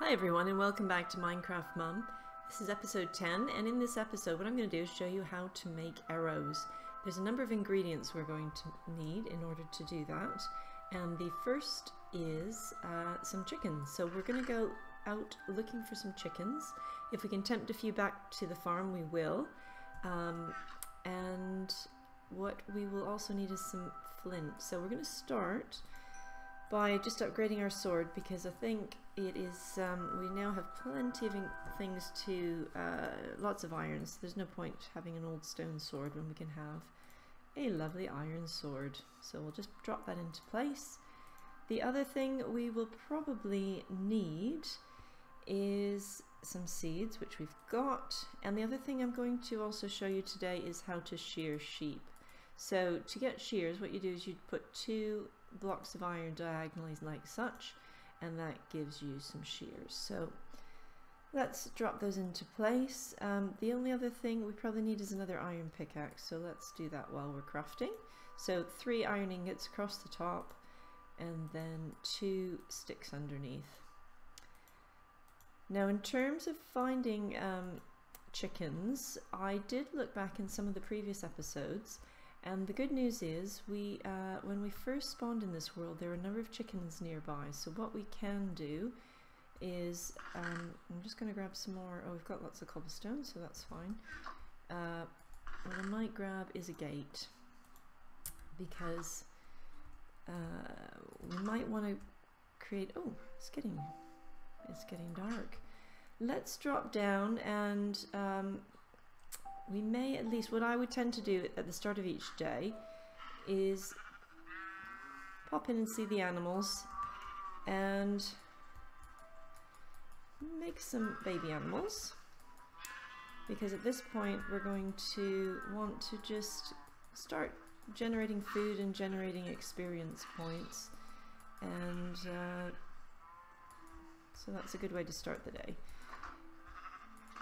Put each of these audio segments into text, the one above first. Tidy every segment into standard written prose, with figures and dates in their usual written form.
Hi everyone and welcome back to Minecraftmum. This is episode 10, and in this episode what I'm going to do is show you how to make arrows. There's a number of ingredients we're going to need in order to do that, and the first is some chickens. So we're going to go out looking for some chickens. If we can tempt a few back to the farm we will, and what we will also need is some flint. So we're going to start by just upgrading our sword, because I think it is, we now have plenty of things to, lots of irons. There's no point having an old stone sword when we can have a lovely iron sword. So we'll just drop that into place. The other thing we will probably need is some seeds, which we've got. And the other thing I'm going to also show you today is how to shear sheep. So to get shears, what you do is you put 2 blocks of iron diagonally like such, and that gives you some shears. So let's drop those into place. The only other thing we probably need is another iron pickaxe, so let's do that while we're crafting. So 3 iron ingots across the top and then 2 sticks underneath. Now in terms of finding chickens, I did look back in some of the previous episodes, and the good news is when we first spawned in this world, there are a number of chickens nearby. So what we can do is, I'm just going to grab some more. Oh, we've got lots of cobblestone, so that's fine. What I might grab is a gate, because we might want to create, oh, it's getting dark. Let's drop down and we may, at least what I would tend to do at the start of each day is pop in and see the animals and make some baby animals, because at this point we're going to want to just start generating food and generating experience points, and so that's a good way to start the day.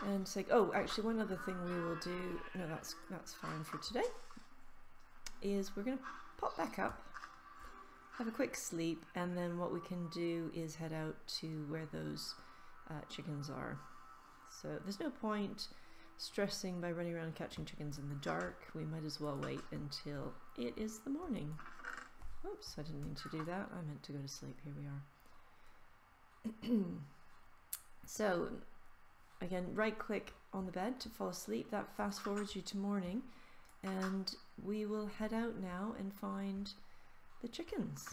And say, oh, actually one other thing we will do, no, that's fine for today, is we're going to pop back up, have a quick sleep, and then what we can do is head out to where those chickens are. So there's no point stressing by running around catching chickens in the dark. We might as well wait until it is the morning. Oops, I didn't mean to do that. I meant to go to sleep. Here we are. So again, right click on the bed to fall asleep. That fast forwards you to morning, and we will head out now and find the chickens.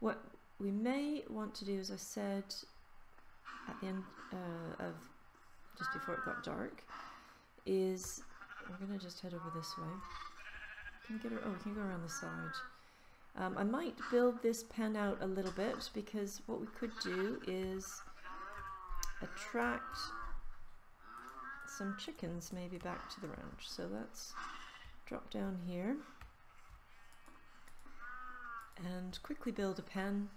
What we may want to do, as I said at the end of just before it got dark, is we're going to just head over this way. Can we get her? Oh, we can go around the side. I might build this pen out a little bit, because what we could do is attract some chickens maybe back to the ranch. So let's drop down here and quickly build a pen,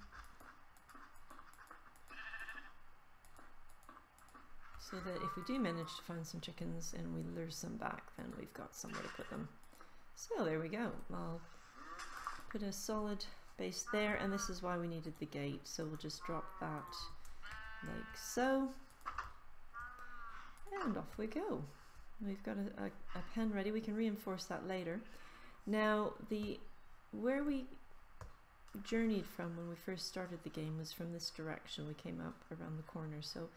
so that if we do manage to find some chickens and we lure some back, then we've got somewhere to put them. So there we go. I'll put a solid base there, and this is why we needed the gate. So we'll just drop that like so. And off we go. We've got a pen ready. We can reinforce that later. Now, where we journeyed from when we first started the game was from this direction. We came up around the corner. So,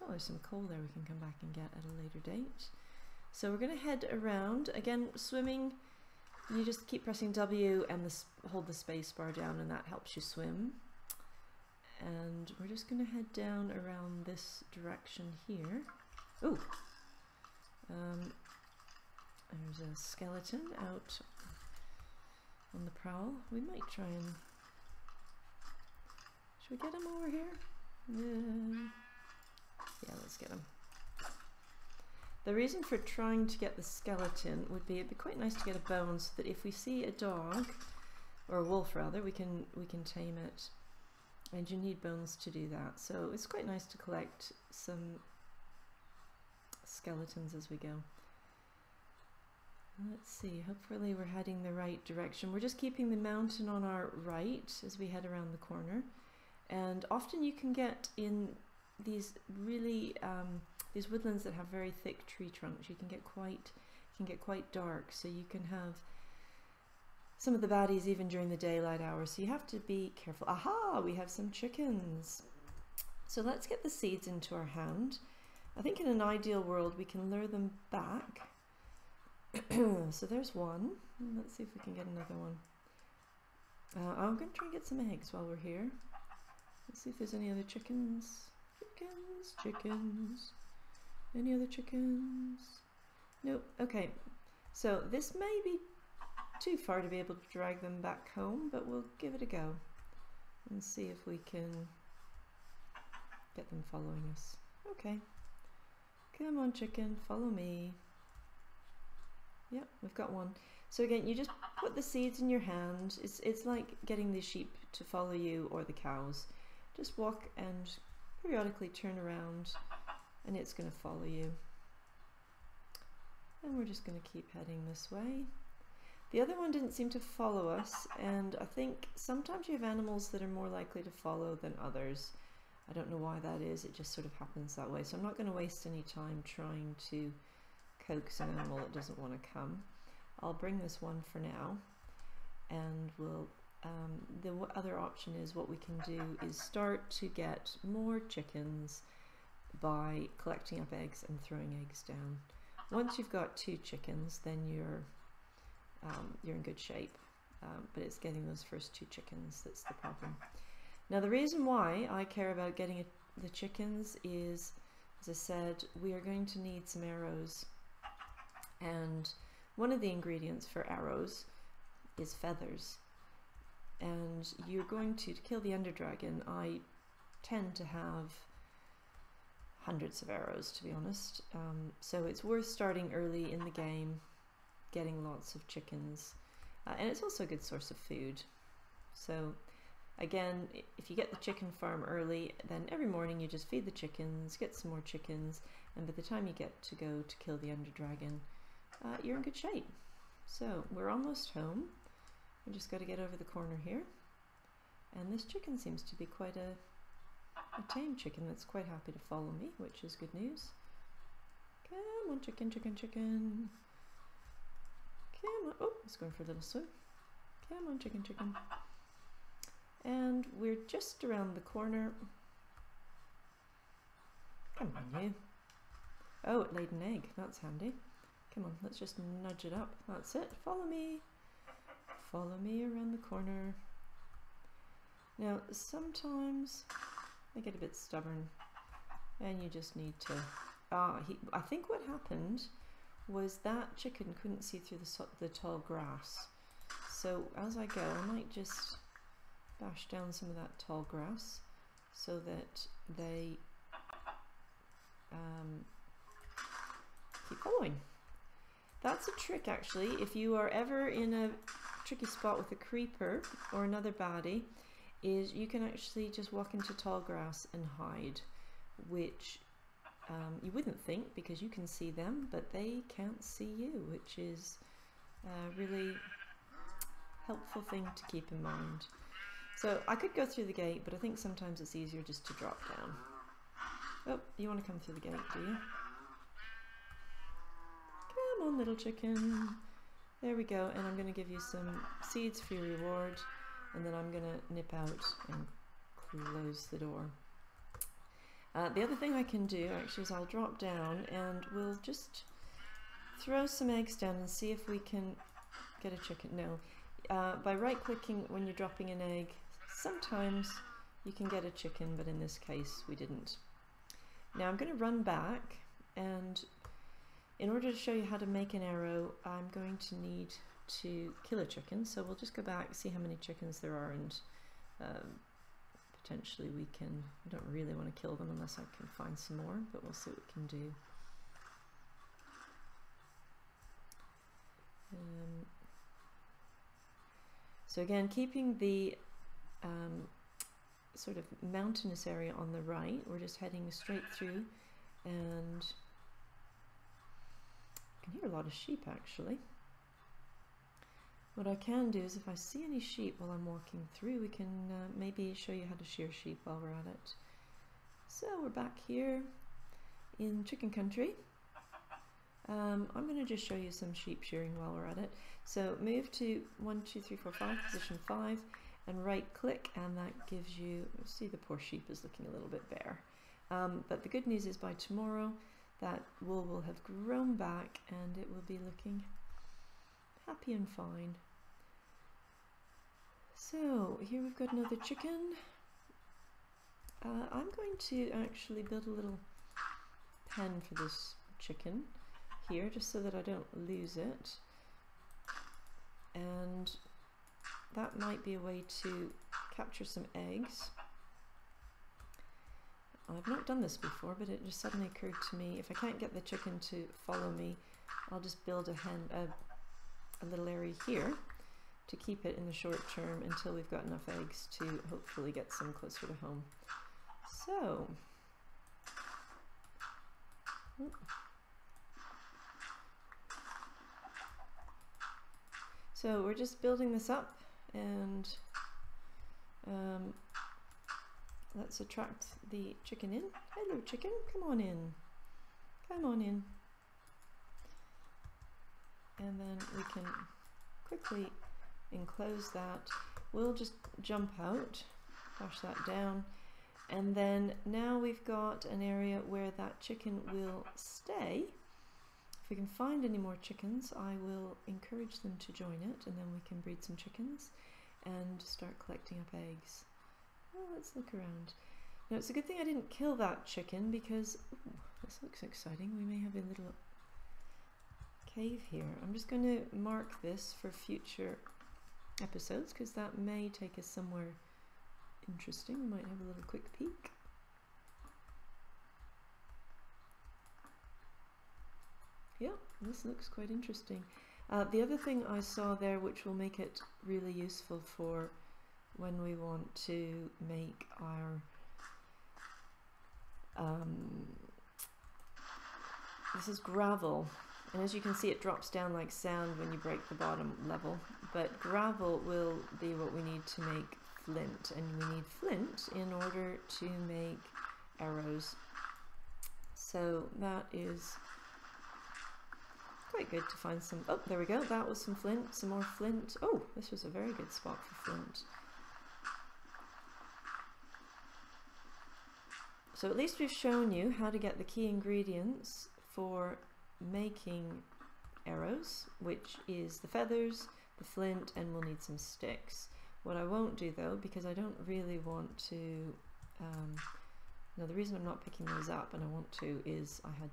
oh, there's some coal there we can come back and get at a later date. So we're going to head around. Again, swimming, you just keep pressing W and hold the space bar down, and that helps you swim. And we're just going to head down around this direction here. Oh, there's a skeleton out on the prowl. We might try and... Should we get him over here? Yeah, let's get him. The reason for trying to get the skeleton would be, it'd be quite nice to get a bone, so that if we see a dog, or a wolf rather, we can tame it. And you need bones to do that. So it's quite nice to collect some skeletons as we go. Let's see, hopefully we're heading the right direction. We're just keeping the mountain on our right as we head around the corner, and often you can get in these really these woodlands that have very thick tree trunks, you can get quite dark, so you can have some of the baddies even during the daylight hours, so you have to be careful. Aha, we have some chickens. So let's get the seeds into our hand. I think in an ideal world we can lure them back. So there's one. Let's see if we can get another one. I'm going to try and get some eggs while we're here. Let's see if there's any other chickens. Chickens. Any other chickens? Nope. Okay. So this may be too far to be able to drag them back home, but we'll give it a go and see if we can get them following us. Okay. Come on, chicken, follow me. Yep, we've got one. So again, you just put the seeds in your hand. It's like getting the sheep to follow you or the cows. Just walk and periodically turn around and it's going to follow you. And we're just going to keep heading this way. The other one didn't seem to follow us, and I think sometimes you have animals that are more likely to follow than others. I don't know why that is, it just sort of happens that way. So I'm not going to waste any time trying to coax an animal that doesn't want to come. I'll bring this one for now, and we'll the other option is what we can do is start to get more chickens by collecting up eggs and throwing eggs down. Once you've got 2 chickens, then you're in good shape, but it's getting those first 2 chickens that's the problem. Now the reason why I care about getting the chickens is, as I said, we are going to need some arrows, and one of the ingredients for arrows is feathers, and you're going to kill the ender dragon. I tend to have hundreds of arrows, to be honest, so it's worth starting early in the game, getting lots of chickens, and it's also a good source of food. So again, if you get the chicken farm early, then every morning you just feed the chickens, get some more chickens, and by the time you get to go to kill the ender dragon, you're in good shape. So we're almost home. We just got to get over the corner here, and this chicken seems to be quite a tame chicken that's quite happy to follow me, which is good news. Come on, chicken, chicken, chicken. Come on. Oh, it's going for a little swim. Come on, chicken, chicken. And we're just around the corner. Come on, you. Oh, it laid an egg. That's handy. Come on, let's just nudge it up. That's it. Follow me. Follow me around the corner. Now, sometimes they get a bit stubborn, and you just need to... I think what happened was that chicken couldn't see through the tall grass. So as I go, I might just bash down some of that tall grass so that they keep following. That's a trick, actually. If you are ever in a tricky spot with a creeper or another baddie, is you can actually just walk into tall grass and hide, which you wouldn't think because you can see them, but they can't see you, which is a really helpful thing to keep in mind. So I could go through the gate, but I think sometimes it's easier just to drop down. Oh, you want to come through the gate, do you? Come on, little chicken. There we go, and I'm going to give you some seeds for your reward, and then I'm going to nip out and close the door. The other thing I can do actually is I'll drop down and we'll just throw some eggs down and see if we can get a chicken. No, by right clicking when you're dropping an egg, sometimes you can get a chicken, but in this case we didn't. Now I'm going to run back, and in order to show you how to make an arrow, I'm going to need to kill a chicken. So we'll just go back, see how many chickens there are, and potentially we don't really want to kill them unless I can find some more, but we'll see what we can do. So again, keeping the sort of mountainous area on the right, we're just heading straight through, and I can hear a lot of sheep actually. What I can do is if I see any sheep while I'm walking through, we can maybe show you how to shear sheep while we're at it. So we're back here in chicken country. I'm going to just show you some sheep shearing while we're at it. So move to 1, 2, 3, 4, 5, position 5, and right click, and that gives you, see the poor sheep is looking a little bit bare. But the good news is by tomorrow that wool will have grown back and it will be looking happy and fine. So here we've got another chicken. I'm going to actually build a little pen for this chicken here, just so that I don't lose it. And that might be a way to capture some eggs. I've not done this before, but it just suddenly occurred to me, if I can't get the chicken to follow me, I'll just build a little area here to keep it in the short term until we've got enough eggs to hopefully get some closer to home. So we're just building this up, and let's attract the chicken in. Hello chicken, come on in. Come on in. And then we can quickly enclose that. We'll just jump out, push that down, and then now we've got an area where that chicken will stay. If we can find any more chickens, I will encourage them to join it, and then we can breed some chickens and start collecting up eggs. Well, let's look around. Now it's a good thing I didn't kill that chicken, because ooh, this looks exciting. We may have a little cave here. I'm just going to mark this for future episodes, because that may take us somewhere interesting. We might have a little quick peek. Yeah, this looks quite interesting. The other thing I saw there, which will make it really useful for when we want to make our this is gravel, and as you can see it drops down like sand when you break the bottom level, but gravel will be what we need to make flint, and we need flint in order to make arrows. So that is quite good to find some. Oh, there we go, that was some flint, some more flint. Oh, this was a very good spot for flint. So at least we've shown you how to get the key ingredients for making arrows, which is the feathers, the flint, and we'll need some sticks. What I won't do though, because I don't really want to, no, the reason I'm not picking those up, and I want to, is I had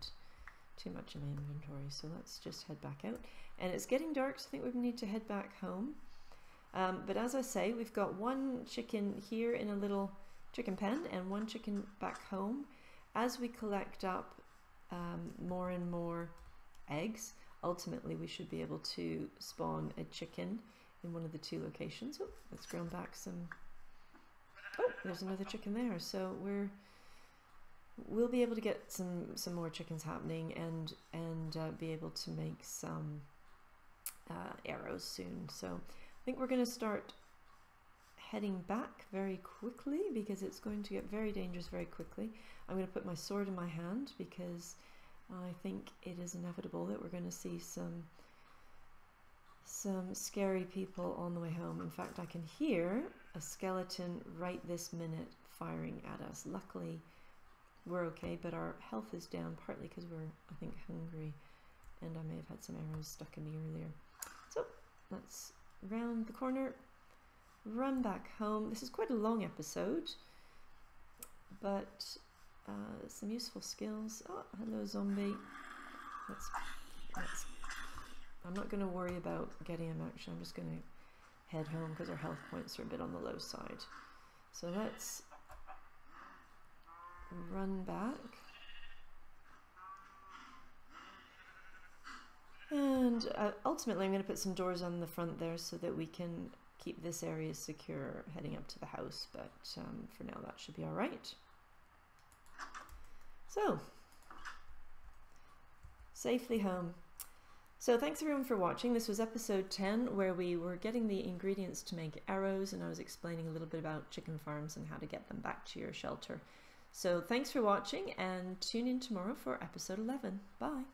too much in my inventory, so let's just head back out. And it's getting dark, so I think we need to head back home. But as I say, we've got one chicken here in a little chicken pen and one chicken back home. As we collect up more and more eggs, ultimately we should be able to spawn a chicken in one of the two locations. Oh, let's ground back some. Oh, there's another chicken there. So we'll be able to get some more chickens happening, and be able to make some arrows soon. So I think we're going to start heading back very quickly, because it's going to get very dangerous very quickly. I'm going to put my sword in my hand, because I think it is inevitable that we're going to see some scary people on the way home. In fact, I can hear a skeleton right this minute firing at us. Luckily we're okay, but our health is down, partly because we're, I think, hungry, and I may have had some arrows stuck in me earlier. So let's round the corner, run back home. This is quite a long episode, but some useful skills. Oh, hello zombie. I'm not going to worry about getting him actually. I'm just going to head home because our health points are a bit on the low side. So let's run back. And ultimately I'm going to put some doors on the front there so that we can keep this area secure heading up to the house, but for now that should be all right. So, safely home. So thanks everyone for watching. This was episode 10, where we were getting the ingredients to make arrows, and I was explaining a little bit about chicken farms and how to get them back to your shelter. So thanks for watching, and tune in tomorrow for episode 11. Bye.